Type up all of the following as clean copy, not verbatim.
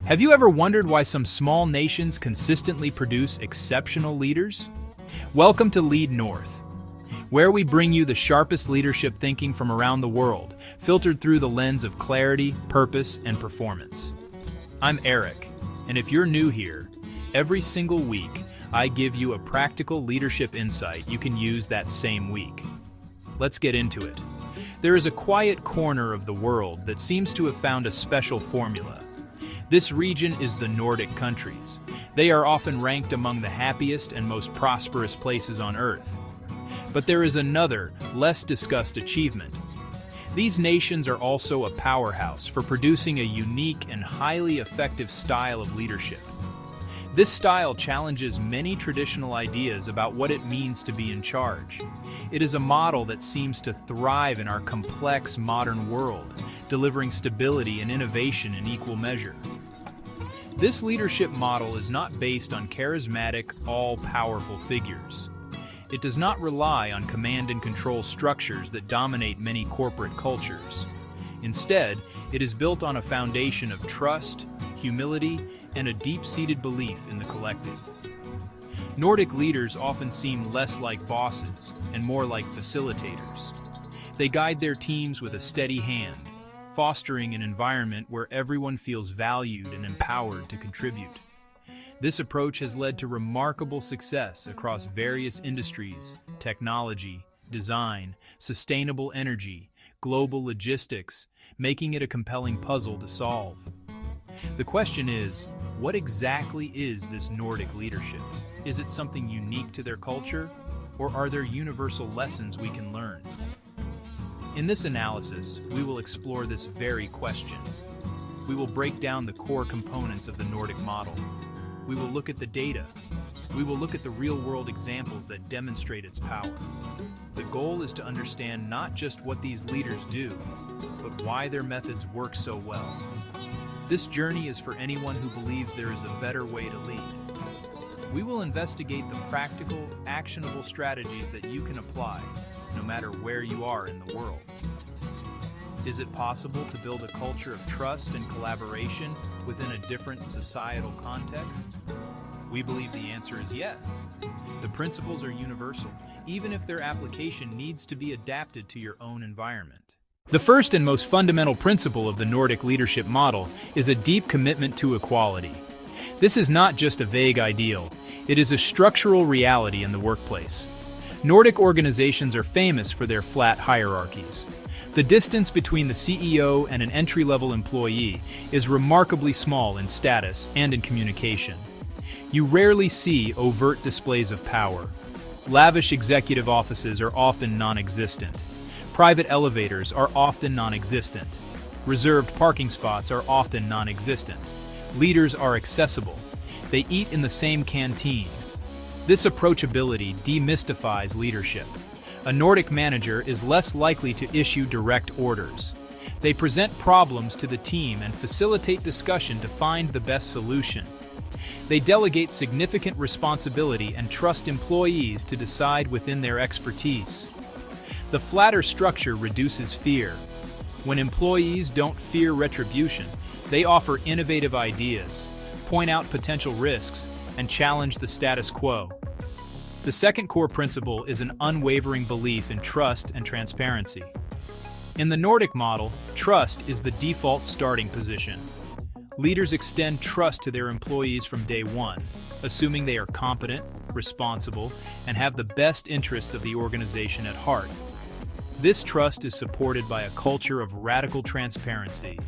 Have you ever wondered why some small nations consistently produce exceptional leaders? Welcome to Lead North, where we bring you the sharpest leadership thinking from around the world, filtered through the lens of clarity, purpose, and performance. I'm Eric, and if you're new here, every single week I give you a practical leadership insight you can use that same week. Let's get into it. There is a quiet corner of the world that seems to have found a special formula. This region is the Nordic countries. They are often ranked among the happiest and most prosperous places on Earth. But there is another, less discussed achievement. These nations are also a powerhouse for producing a unique and highly effective style of leadership. This style challenges many traditional ideas about what it means to be in charge. It is a model that seems to thrive in our complex modern world, delivering stability and innovation in equal measure. This leadership model is not based on charismatic, all-powerful figures. It does not rely on command and control structures that dominate many corporate cultures. Instead, it is built on a foundation of trust, humility, and a deep-seated belief in the collective. Nordic leaders often seem less like bosses and more like facilitators. They guide their teams with a steady hand, fostering an environment where everyone feels valued and empowered to contribute. This approach has led to remarkable success across various industries: technology, design, sustainable energy, global logistics, making it a compelling puzzle to solve. The question is, what exactly is this Nordic leadership? Is it something unique to their culture, or are there universal lessons we can learn? In this analysis, we will explore this very question. We will break down the core components of the Nordic model. We will look at the data. We will look at the real-world examples that demonstrate its power. The goal is to understand not just what these leaders do, but why their methods work so well. This journey is for anyone who believes there is a better way to lead. We will investigate the practical, actionable strategies that you can apply, no matter where you are in the world. Is it possible to build a culture of trust and collaboration within a different societal context? We believe the answer is yes. The principles are universal, even if their application needs to be adapted to your own environment. The first and most fundamental principle of the Nordic leadership model is a deep commitment to equality. This is not just a vague ideal, it is a structural reality in the workplace. Nordic organizations are famous for their flat hierarchies. The distance between the CEO and an entry-level employee is remarkably small in status and in communication. You rarely see overt displays of power. Lavish executive offices are often non-existent. Private elevators are often non-existent. Reserved parking spots are often non-existent. Leaders are accessible. They eat in the same canteen. This approachability demystifies leadership. A Nordic manager is less likely to issue direct orders. They present problems to the team and facilitate discussion to find the best solution. They delegate significant responsibility and trust employees to decide within their expertise. The flatter structure reduces fear. When employees don't fear retribution, they offer innovative ideas, point out potential risks, and challenge the status quo. The second core principle is an unwavering belief in trust and transparency. In the Nordic model, trust is the default starting position. Leaders extend trust to their employees from day one, assuming they are competent, responsible, and have the best interests of the organization at heart. This trust is supported by a culture of radical transparency.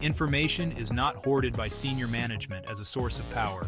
Information is not hoarded by senior management as a source of power.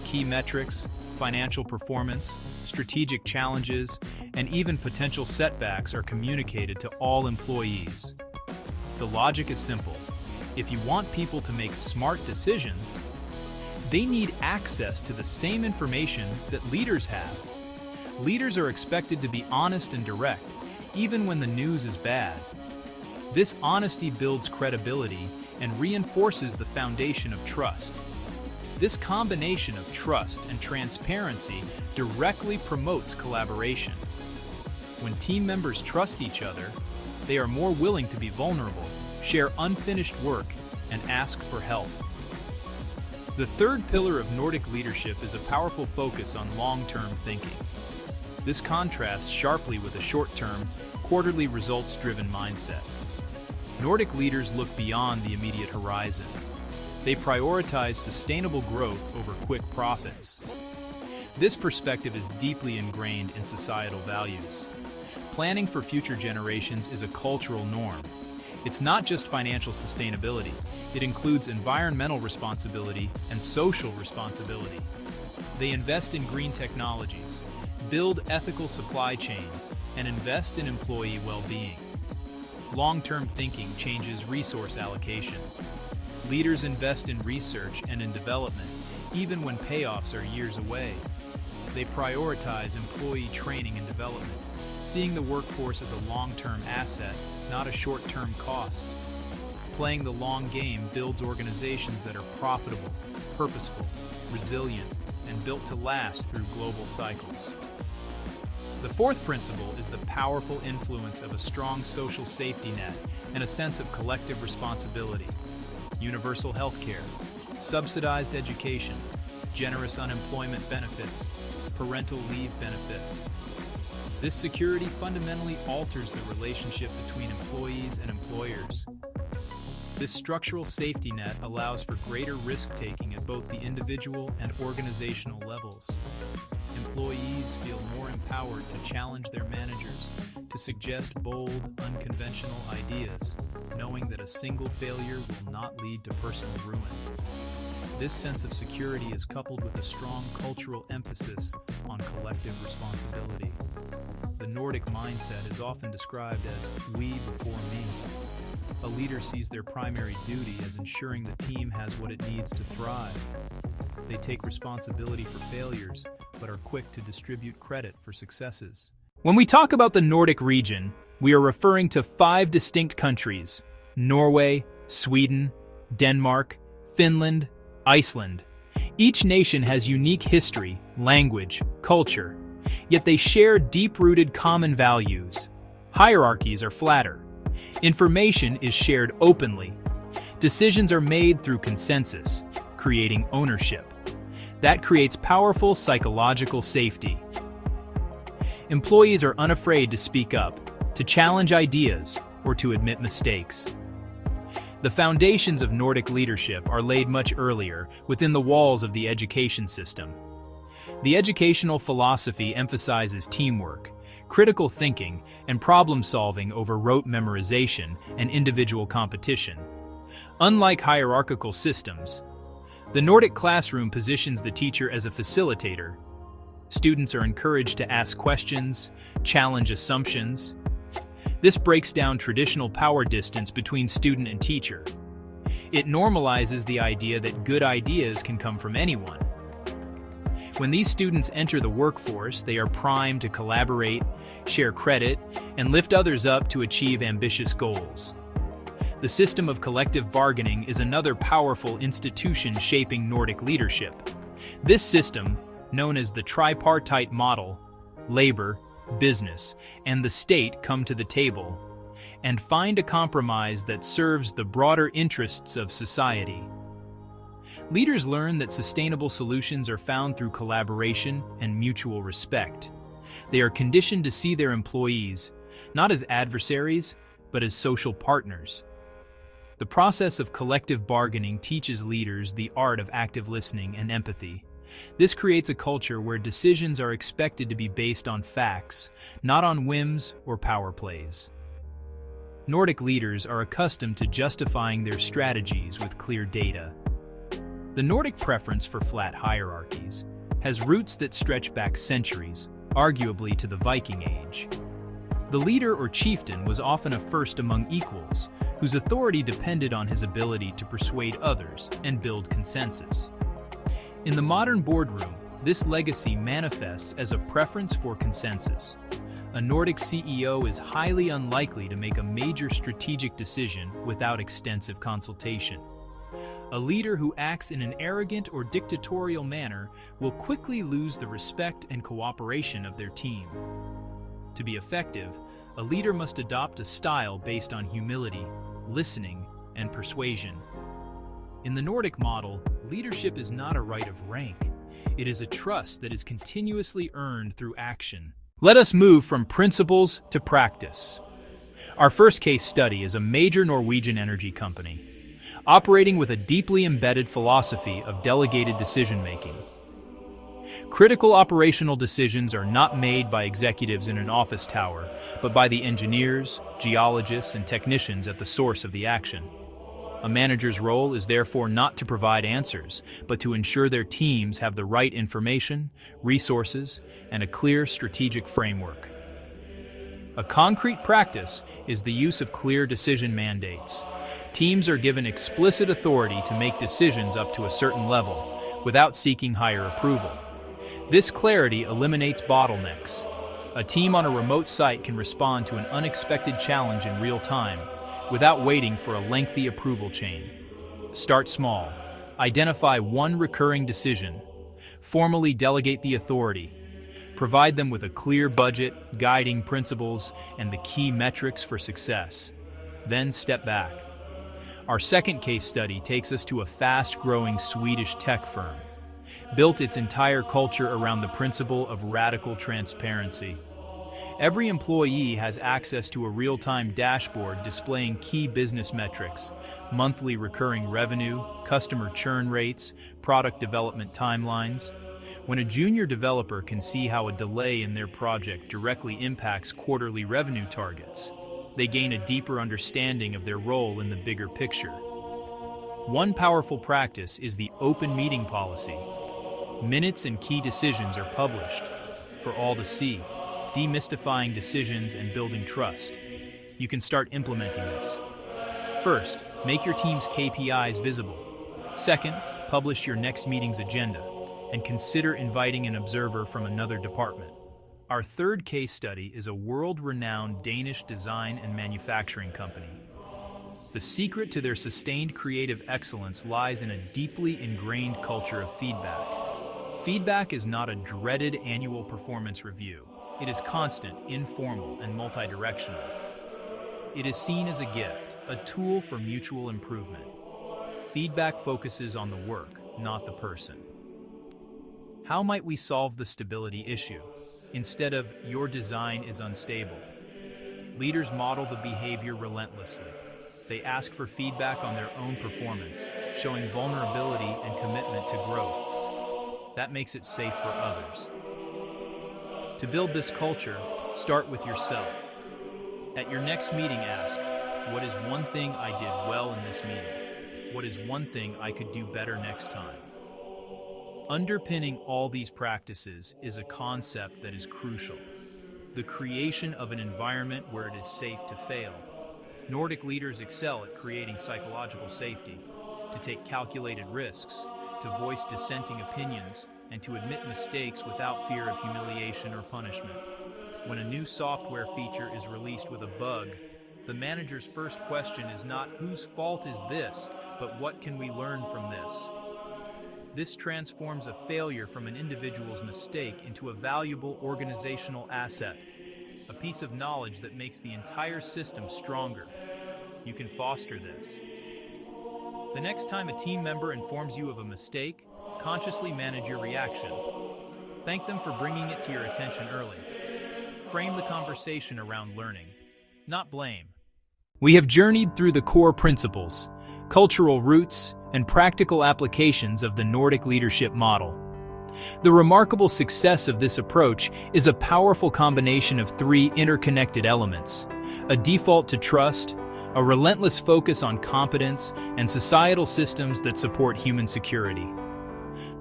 Key metrics, financial performance, strategic challenges, and even potential setbacks are communicated to all employees. The logic is simple. If you want people to make smart decisions, they need access to the same information that leaders have. Leaders are expected to be honest and direct, even when the news is bad. This honesty builds credibility and reinforces the foundation of trust. This combination of trust and transparency directly promotes collaboration. When team members trust each other, they are more willing to be vulnerable, share unfinished work, and ask for help. The third pillar of Nordic leadership is a powerful focus on long-term thinking. This contrasts sharply with a short-term, quarterly results-driven mindset. Nordic leaders look beyond the immediate horizon. They prioritize sustainable growth over quick profits. This perspective is deeply ingrained in societal values. Planning for future generations is a cultural norm. It's not just financial sustainability, it includes environmental responsibility and social responsibility. They invest in green technologies, build ethical supply chains, and invest in employee well-being. Long-term thinking changes resource allocation. Leaders invest in research and in development, even when payoffs are years away. They prioritize employee training and development, seeing the workforce as a long-term asset, not a short-term cost. Playing the long game builds organizations that are profitable, purposeful, resilient, and built to last through global cycles. The fourth principle is the powerful influence of a strong social safety net and a sense of collective responsibility. Universal health care, subsidized education, generous unemployment benefits, parental leave benefits. This security fundamentally alters the relationship between employees and employers. This structural safety net allows for greater risk-taking at both the individual and organizational levels. Employees feel more empowered to challenge their managers, to suggest bold, unconventional ideas, knowing that a single failure will not lead to personal ruin. This sense of security is coupled with a strong cultural emphasis on collective responsibility. The Nordic mindset is often described as "we before me." A leader sees their primary duty as ensuring the team has what it needs to thrive. They take responsibility for failures, but are quick to distribute credit for successes. When we talk about the Nordic region, we are referring to 5 distinct countries: Norway, Sweden, Denmark, Finland, Iceland. Each nation has unique history, language, culture, yet they share deep-rooted common values. Hierarchies are flatter. Information is shared openly. Decisions are made through consensus, creating ownership. That creates powerful psychological safety. Employees are unafraid to speak up, to challenge ideas, or to admit mistakes. The foundations of Nordic leadership are laid much earlier, within the walls of the education system. The educational philosophy emphasizes teamwork, critical thinking, and problem-solving over rote memorization and individual competition. Unlike hierarchical systems, the Nordic classroom positions the teacher as a facilitator. Students are encouraged to ask questions, challenge assumptions. This breaks down traditional power distance between student and teacher. It normalizes the idea that good ideas can come from anyone. When these students enter the workforce, they are primed to collaborate, share credit, and lift others up to achieve ambitious goals. The system of collective bargaining is another powerful institution shaping Nordic leadership. This system, known as the tripartite model, labor, business, and the state come to the table and find a compromise that serves the broader interests of society. Leaders learn that sustainable solutions are found through collaboration and mutual respect. They are conditioned to see their employees not as adversaries, but as social partners. The process of collective bargaining teaches leaders the art of active listening and empathy. This creates a culture where decisions are expected to be based on facts, not on whims or power plays. Nordic leaders are accustomed to justifying their strategies with clear data. The Nordic preference for flat hierarchies has roots that stretch back centuries, arguably to the Viking Age. The leader or chieftain was often a first among equals, whose authority depended on his ability to persuade others and build consensus. In the modern boardroom, this legacy manifests as a preference for consensus. A Nordic CEO is highly unlikely to make a major strategic decision without extensive consultation. A leader who acts in an arrogant or dictatorial manner will quickly lose the respect and cooperation of their team. To be effective, a leader must adopt a style based on humility, listening, and persuasion. In the Nordic model, leadership is not a right of rank. It is a trust that is continuously earned through action. Let us move from principles to practice. Our first case study is a major Norwegian energy company, operating with a deeply embedded philosophy of delegated decision-making. Critical operational decisions are not made by executives in an office tower, but by the engineers, geologists, and technicians at the source of the action. A manager's role is therefore not to provide answers, but to ensure their teams have the right information, resources, and a clear strategic framework. A concrete practice is the use of clear decision mandates. Teams are given explicit authority to make decisions up to a certain level, without seeking higher approval. This clarity eliminates bottlenecks. A team on a remote site can respond to an unexpected challenge in real time, without waiting for a lengthy approval chain. Start small. Identify one recurring decision. Formally delegate the authority. Provide them with a clear budget, guiding principles, and the key metrics for success. Then step back. Our second case study takes us to a fast-growing Swedish tech firm. Built its entire culture around the principle of radical transparency. Every employee has access to a real-time dashboard displaying key business metrics, monthly recurring revenue, customer churn rates, product development timelines. When a junior developer can see how a delay in their project directly impacts quarterly revenue targets, they gain a deeper understanding of their role in the bigger picture. One powerful practice is the open meeting policy. Minutes and key decisions are published for all to see, demystifying decisions and building trust. You can start implementing this. First, make your team's KPIs visible. Second, publish your next meeting's agenda, and consider inviting an observer from another department. Our third case study is a world-renowned Danish design and manufacturing company. The secret to their sustained creative excellence lies in a deeply ingrained culture of feedback. Feedback is not a dreaded annual performance review. It is constant, informal, and multidirectional. It is seen as a gift, a tool for mutual improvement. Feedback focuses on the work, not the person. How might we solve the stability issue? Instead of, your design is unstable, leaders model the behavior relentlessly. They ask for feedback on their own performance, showing vulnerability and commitment to growth. That makes it safe for others. To build this culture, start with yourself. At your next meeting, ask, what is one thing I did well in this meeting? What is one thing I could do better next time? Underpinning all these practices is a concept that is crucial: the creation of an environment where it is safe to fail. Nordic leaders excel at creating psychological safety, to take calculated risks, to voice dissenting opinions, and to admit mistakes without fear of humiliation or punishment. When a new software feature is released with a bug, the manager's first question is not whose fault is this, but what can we learn from this? This transforms a failure from an individual's mistake into a valuable organizational asset, a piece of knowledge that makes the entire system stronger. You can foster this. The next time a team member informs you of a mistake, consciously manage your reaction. Thank them for bringing it to your attention early. Frame the conversation around learning, not blame. We have journeyed through the core principles, cultural roots, and practical applications of the Nordic leadership model. The remarkable success of this approach is a powerful combination of three interconnected elements: a default to trust, a relentless focus on competence, and societal systems that support human security.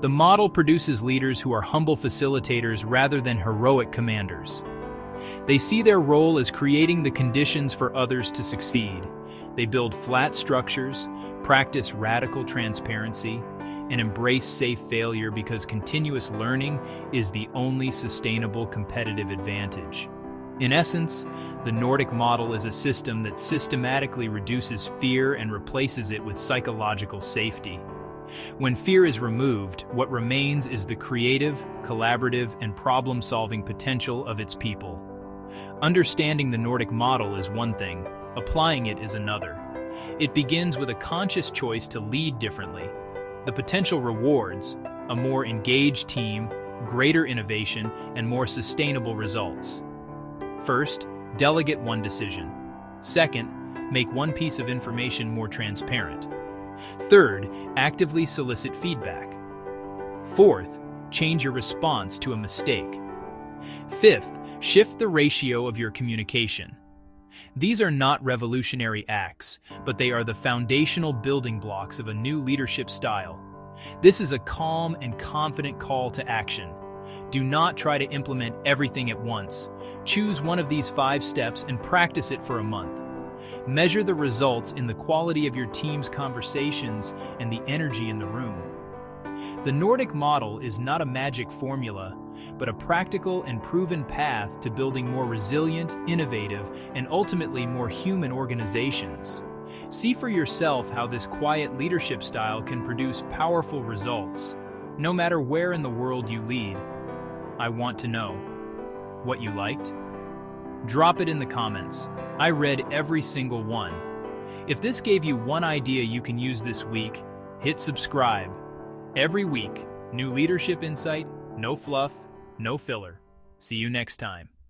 The model produces leaders who are humble facilitators rather than heroic commanders. They see their role as creating the conditions for others to succeed. They build flat structures, practice radical transparency, and embrace safe failure because continuous learning is the only sustainable competitive advantage. In essence, the Nordic model is a system that systematically reduces fear and replaces it with psychological safety. When fear is removed, what remains is the creative, collaborative, and problem-solving potential of its people. Understanding the Nordic model is one thing, applying it is another. It begins with a conscious choice to lead differently. The potential rewards: a more engaged team, greater innovation, and more sustainable results. First, delegate one decision. Second, make one piece of information more transparent. Third, actively solicit feedback. Fourth, change your response to a mistake. Fifth, shift the ratio of your communication. These are not revolutionary acts, but they are the foundational building blocks of a new leadership style. This is a calm and confident call to action. Do not try to implement everything at once. Choose one of these 5 steps and practice it for a month. Measure the results in the quality of your team's conversations and the energy in the room. The Nordic model is not a magic formula, but a practical and proven path to building more resilient, innovative, and ultimately more human organizations. See for yourself how this quiet leadership style can produce powerful results. No matter where in the world you lead, I want to know what you liked. Drop it in the comments. I read every single one. If this gave you one idea you can use this week, hit subscribe. Every week, new leadership insight, no fluff, no filler. See you next time.